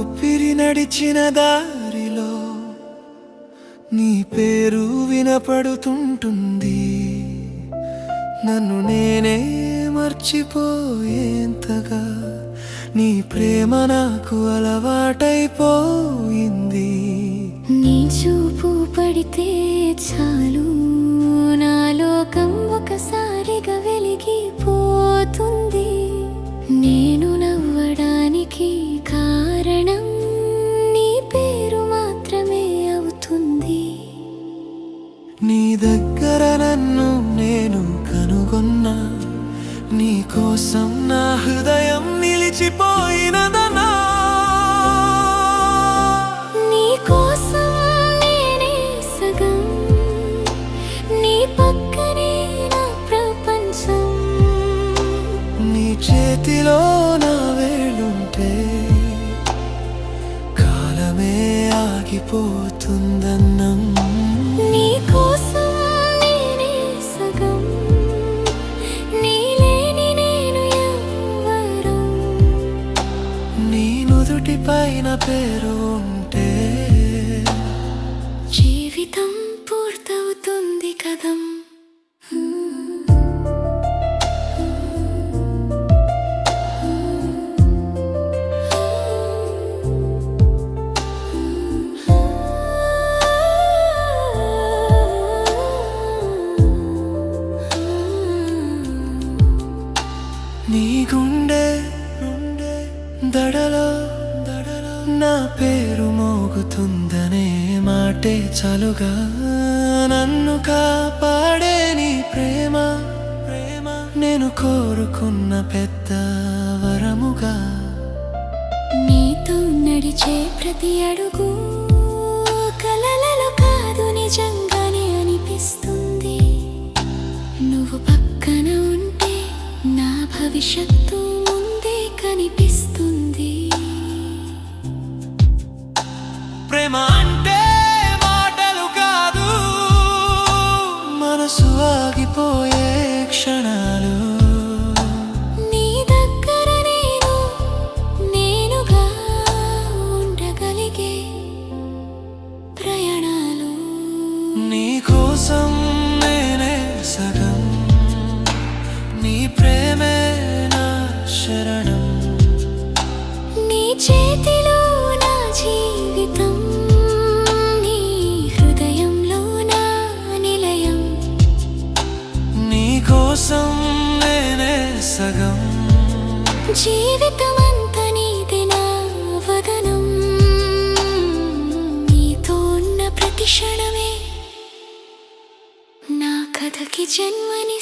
ఊపిరి నడిచిన దారిలో నీ పేరు వినపడుతుంటుంది. నన్ను నేనే మర్చిపోయేంతగా నీ ప్రేమ నాకు అలవాటైపోయింది. నీ చూపు పడితే చాలు నా లోకం ఒకసారిగా వెలిగిపోతుంది. నేను నవ్వడానికి కారణం నీ పేరు మాత్రమే అవుతుంది. నీ దగ్గర నన్ను నేను కనుగొన్నా, నీ కోసం నా హృదయం నిలిచిపోయినదనా. నీ కోసం నేనే సగం, నీ పక్కనే నా ప్రపంచం. నీ చేతిలో నా వేలుంటే కాలమే ఆగిపోతుందన్నం. నీ కోసం నేనే సగం, నీ లేని నేను ఎవ్వరం. నీ నుదుటి పైన పేరు ఉంటే జీవితం పూర్తవుతుంది కదం. నీ గుండె దడలో నా పేరు మోగుతుందనే మాటే చాలుగా. నన్ను కాపాడే నీ ప్రేమ నేను కోరుకున్న పెద్ద వరముగా. నీతో నడిచే ప్రతి అడుగు కలలలో కాదు నిజంగానే అనిపిస్తుంది. నువ్వు పక్కన ఉంటే నా భవిష్యత్తు ముందే కనిపిస్తుంది. ప్రేమ అంటే మాటలు కాదు, మనసు ఆగిపోయే క్షణాలు. నీ దగ్గర నేనుగా ఉండగలిగే ప్రయాణాలు. నీ కోసం నేనే సగం, నీ ప్రేమే నా శరణం. నీ చేతిలో నా జీవితం, నీ హృదయంలో నా నిలయం. నీ కోసం నేనే సగం, జీవితమంతా నీదే నా వదనం. నీతో ఉన్న ప్రతి క్షణమే నా కథకి జన్మని